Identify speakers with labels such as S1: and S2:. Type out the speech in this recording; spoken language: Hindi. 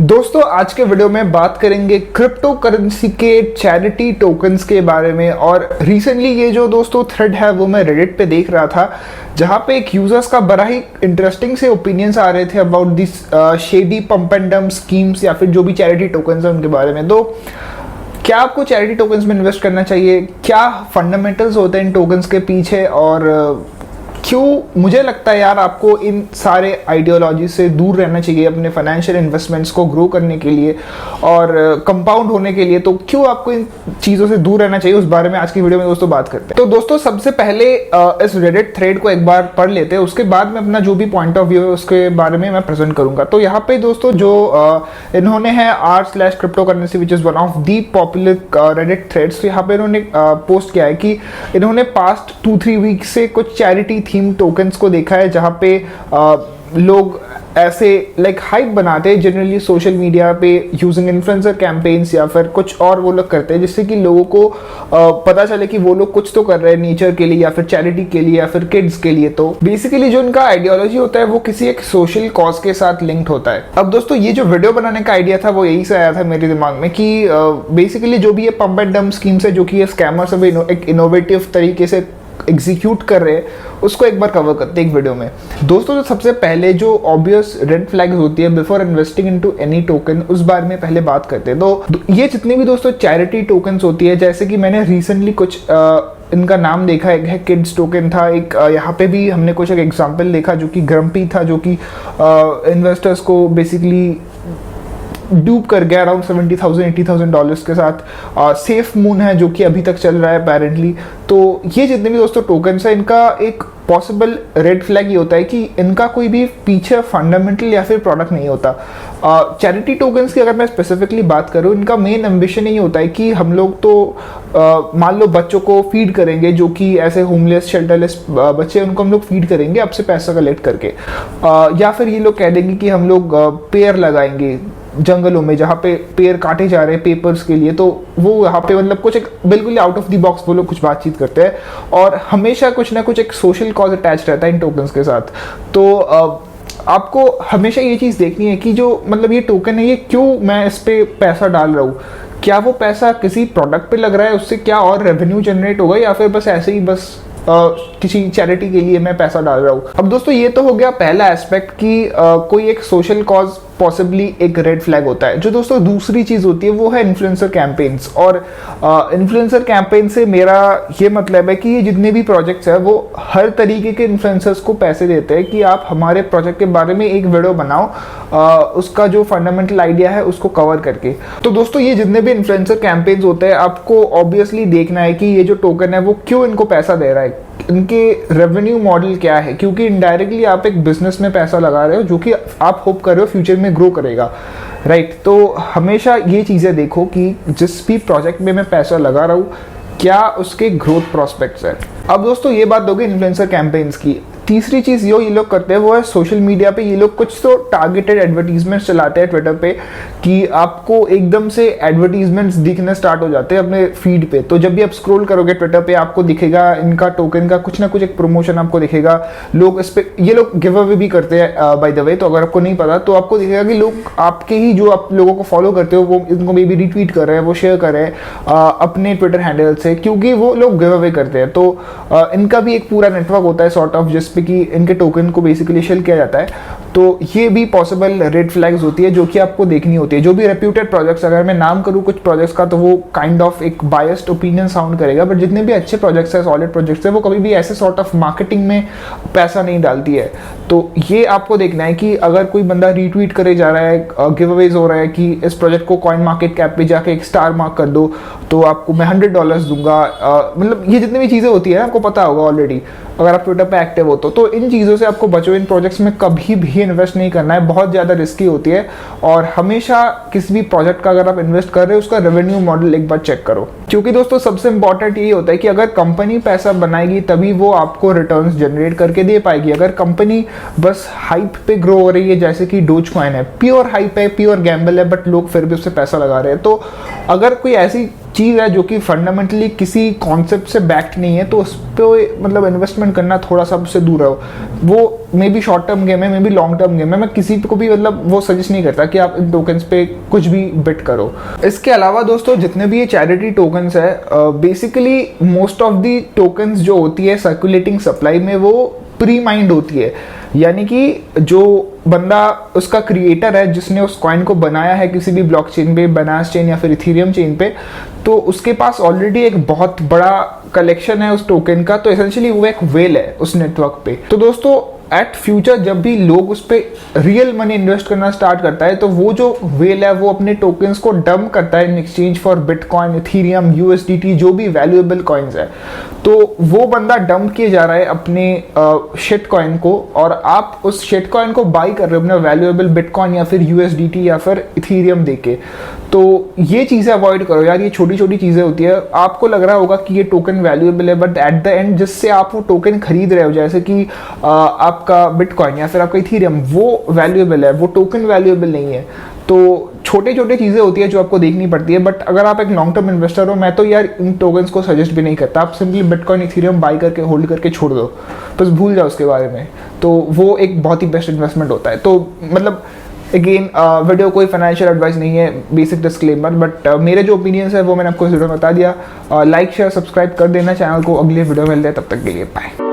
S1: दोस्तों आज के वीडियो में बात करेंगे क्रिप्टो करेंसी के चैरिटी टोकन्स के बारे में। और रिसेंटली ये जो दोस्तों थ्रेड है वो मैं रेडिट पे देख रहा था, जहाँ पे एक यूजर्स का बड़ा ही इंटरेस्टिंग से ओपिनियंस आ रहे थे about this shady pump and dump schemes या फिर जो भी चैरिटी टोकन्स है उनके बारे में। तो क्या आपको चैरिटी टोकन्स में इन्वेस्ट करना चाहिए, क्या फंडामेंटल्स होते हैं इन टोकन्स के पीछे, और क्यों मुझे लगता है यार आपको इन सारे आइडियोलॉजी से दूर रहना चाहिए अपने फाइनेंशियल इन्वेस्टमेंट्स को ग्रो करने के लिए और कंपाउंड होने के लिए। तो क्यों आपको इन चीज़ों से दूर रहना चाहिए, उस बारे में आज की वीडियो में दोस्तों बात करते हैं। तो दोस्तों सबसे पहले इस रेडिट थ्रेड को एक बार पढ़ लेते हैं, उसके बाद में अपना जो भी पॉइंट ऑफ व्यू है उसके बारे में मैं प्रेजेंट करूंगा। तो यहाँ पे दोस्तों जो इन्होंने है crypto currency which is one of the popular Reddit threads. तो यहाँ पे इन्होंने पोस्ट किया है कि इन्होंने पास्ट 2-3 वीक से कुछ चैरिटी थीम टोकन्स को देखा है, जहाँ पे लोग ऐसे लाइक हाइप बनाते हैं जनरली सोशल मीडिया पे यूजिंग इन्फ्लुएंसर कैंपेन्स या फिर कुछ और वो लोग करते हैं, जिससे कि लोगों को पता चले कि वो लोग कुछ तो कर रहे हैं नेचर के लिए या फिर चैरिटी के लिए या फिर किड्स के लिए। तो बेसिकली जो इनका आइडियोलॉजी होता है वो किसी एक सोशल कॉज के साथ लिंक्ड होता है। अब दोस्तों ये जो वीडियो बनाने का आइडिया था वो यही से आया था मेरे दिमाग में कि बेसिकली जो भी ये पंप एंड डंप स्कीम्स है जो कि ये स्कैमर्स अभी एक इनोवेटिव तरीके से एग्जीक्यूट कर रहे हैं, उसको एक बार कवर करते हैं एक वीडियो में। दोस्तों तो सबसे पहले जो ऑब्वियस रेड फ्लैग्स होती है before investing into any token, उस बारे में पहले बात करते हैं। तो ये जितनी भी दोस्तों चैरिटी टोकन्स होती है, जैसे कि मैंने रिसेंटली कुछ इनका नाम देखा, एक है किड्स टोकन था, एक यहाँ पे भी हमने कुछ एक एग्जाम्पल देखा जो कि ग्रम्पी था, जो कि इन्वेस्टर्स को बेसिकली डूब कर गया अराउंड $70,000-80,000 के साथ। सेफ मून है जो कि अभी तक चल रहा है अपेरेंटली। तो ये जितने भी दोस्तों टोकन्स है, इनका एक पॉसिबल रेड फ्लैग ये होता है कि इनका कोई भी पीछे फंडामेंटल या फिर प्रोडक्ट नहीं होता। चैरिटी टोकन्स की अगर मैं स्पेसिफिकली बात करूँ, इनका मेन एम्बिशन यही होता है कि हम लोग तो मान लो बच्चों को फीड करेंगे, जो कि ऐसे होमलेस शेल्टरलेस बच्चे, उनको हम लोग फीड करेंगे आपसे पैसा कलेक्ट करके, या फिर ये लोग कह देंगे कि हम लोग पेड़ लगाएंगे जंगलों में जहाँ पे पेड़ काटे जा रहे हैं पेपर्स के लिए। तो वो यहाँ पे मतलब कुछ एक बिल्कुल आउट ऑफ द बॉक्स वो लोग कुछ बातचीत करते हैं, और हमेशा कुछ ना कुछ एक सोशल कॉज अटैच रहता है इन टोकन्स के साथ। तो आपको हमेशा ये चीज़ देखनी है कि जो मतलब ये टोकन है, ये क्यों मैं इस पे पैसा डाल रहा हूँ, क्या वो पैसा किसी प्रोडक्ट पे लग रहा है, उससे क्या और रेवेन्यू जनरेट होगा, या फिर बस ऐसे ही बस किसी चैरिटी के लिए मैं पैसा डाल रहा हूँ। अब दोस्तों ये तो हो गया पहला एस्पेक्ट कि कोई एक सोशल कॉज पॉसिबली एक रेड फ्लैग होता है। जो दोस्तों दूसरी चीज़ होती है वो है इन्फ्लुएंसर कैंपेन्स। और इन्फ्लुएंसर कैंपेन से मेरा ये मतलब है कि ये जितने भी प्रोजेक्ट्स हैं वो हर तरीके के इन्फ्लुएंसर्स को पैसे देते हैं कि आप हमारे प्रोजेक्ट के बारे में एक वीडियो बनाओ, उसका जो फंडामेंटल आइडिया है उसको कवर करके। तो दोस्तों ये जितने भी इन्फ्लुएंसर कैंपेन्स होते हैं, आपको ऑब्वियसली देखना है कि ये जो टोकन है वो क्यों इनको पैसा दे रहा है, इनके रेवेन्यू मॉडल क्या है, क्योंकि इनडायरेक्टली आप एक बिजनेस में पैसा लगा रहे हो जो कि आप होप कर रहे हो फ्यूचर में ग्रो करेगा, राइट। तो हमेशा ये चीज़ें देखो कि जिस भी प्रोजेक्ट में मैं पैसा लगा रहा हूँ क्या उसके ग्रोथ प्रोस्पेक्ट्स है। अब दोस्तों ये बात होगी इन्फ्लुएंसर कैंपेन्स की। तीसरी चीज़ जो ये लोग करते हैं वो है सोशल मीडिया पे ये लोग कुछ तो टारगेटेड एडवर्टीजमेंट्स चलाते हैं ट्विटर पे, कि आपको एकदम से एडवर्टीजमेंट्स दिखने स्टार्ट हो जाते हैं अपने फीड पे। तो जब भी आप स्क्रॉल करोगे ट्विटर पे आपको दिखेगा इनका टोकन का कुछ ना कुछ एक प्रमोशन आपको दिखेगा। लोग इस पे ये लोग गिव अवे भी करते हैं बाय द वे, तो अगर आपको नहीं पता तो आपको दिखेगा कि लोग आपके ही जो आप लोगों को फॉलो करते हो वो इनको मे बी रिट्वीट कर रहे हैं, वो शेयर कर रहे हैं अपने ट्विटर हैंडल से, क्योंकि वो लोग गिव अवे करते हैं। तो इनका भी एक पूरा नेटवर्क होता है सॉर्ट ऑफ, जिस कि इनके टोकन को बेसिकली शेल किया जाता है। तो ये भी पॉसिबल रेड फ्लैग्स होती है जो कि आपको देखनी होती है। जो भी रेप्यूटेड प्रोजेक्ट्स, अगर मैं नाम करूँ कुछ प्रोजेक्ट्स का तो वो काइंड ऑफ एक बायस्ड ओपिनियन साउंड करेगा, बट जितने भी अच्छे प्रोजेक्ट्स हैं, सॉलिड प्रोजेक्ट्स हैं, वो कभी भी ऐसे सॉर्ट ऑफ मार्केटिंग में पैसा नहीं डालती है। तो ये आपको देखना है कि अगर कोई बंदा रीट्वीट करे जा रहा है, गिव अवेज हो रहा है कि इस प्रोजेक्ट को कॉइन मार्केट कैप पे जाके एक स्टार मार्क कर दो तो आपको मैं $100 दूंगा, मतलब ये जितनी भी चीज़ें होती है आपको पता होगा ऑलरेडी अगर आप ट्विटर पे एक्टिव हो तो इन चीज़ों से आपको बचो। इन प्रोजेक्ट्स में कभी भी इन्वेस्ट नहीं करना है, बहुत ज़्यादा रिस्की होती है। और हमेशा किसी भी प्रोजेक्ट का अगर आप इन्वेस्ट कर रहे हो उसका रेवेन्यू मॉडल एक बार चेक करो, क्योंकि दोस्तों सबसे इंपॉर्टेंट यही होता है कि अगर कंपनी पैसा बनाएगी तभी वो आपको रिटर्न्स जनरेट करके दे पाएगी। अगर कंपनी बस हाइप पे ग्रो हो रही है, जैसे कि डोज कॉइन है, प्योर हाइप है, प्योर गैम्बल है, बट लोग फिर भी उससे पैसा लगा रहे हैं, तो अगर कोई ऐसी चीज़ है जो कि फंडामेंटली किसी कॉन्सेप्ट से बैक्ड नहीं है तो उस पर मतलब इन्वेस्टमेंट करना थोड़ा सा उससे दूर रहो। वो maybe short term game है, maybe long term game है, मैं किसी को भी मतलब वो सजेस्ट नहीं करता कि आप इन टोकन्स पे कुछ भी बिट करो। इसके अलावा दोस्तों जितने भी ये चैरिटी टोकन्स है, basically most of the tokens जो होती है सर्कुलेटिंग सप्लाई में वो प्री माइंड होती है, यानी कि जो बंदा उसका क्रिएटर है जिसने उस कॉइन को बनाया है किसी भी ब्लॉकचेन पे, बनास चेन या फिर इथेरियम चेन पे, तो उसके पास ऑलरेडी एक बहुत बड़ा कलेक्शन है उस टोकन का, तो एसेंशियली वो एक वेल है उस नेटवर्क पे। तो दोस्तों एट फ्यूचर जब भी लोग उस पर रियल मनी इन्वेस्ट करना स्टार्ट करता है तो वो जो वेल है वो अपने टोकन्स को डंप करता है in exchange for bitcoin, Ethereum, USDT, जो भी वैल्यूएबल कॉइन्स है, तो वो बंदा डंप किए जा रहा है अपने शिट कॉइन को, और आप उस शिट कॉइन को बाई कर रहे हो अपना वैल्यूएबल बिटकॉइन या फिर यूएसडीटी या फिर इथेरियम देके। तो ये चीज़ें अवॉइड करो यार, ये छोटी छोटी चीज़ें होती है। आपको लग रहा होगा कि ये टोकन वैल्यूएबल है, बट एट द एंड जिससे आप वो टोकन खरीद रहे हो, जैसे कि आपका बिटकॉइन या फिर आपका इथेरियम, वो वैल्यूएबल है, वो टोकन वैल्यूएबल नहीं है। तो छोटे छोटे चीज़ें होती है जो आपको देखनी पड़ती है, बट अगर आप एक लॉन्ग टर्म इन्वेस्टर हो, मैं तो यार इन टोकन्स को सजेस्ट भी नहीं करता। आप सिंपली बिटकॉइन, इथेरियम बाई करके होल्ड करके छोड़ दो, बस भूल जाओ उसके बारे में, तो वो एक बहुत ही बेस्ट इन्वेस्टमेंट होता है। तो मतलब अगेन वीडियो कोई फाइनेंशियल एडवाइस नहीं है, बेसिक डिस्क्लेमर, बट मेरे जो ओपिनियंस है वो मैंने आपको इस वीडियो में बता दिया। लाइक शेयर सब्सक्राइब कर देना चैनल को। अगले वीडियो में मिलते हैं, तब तक के लिए बाय।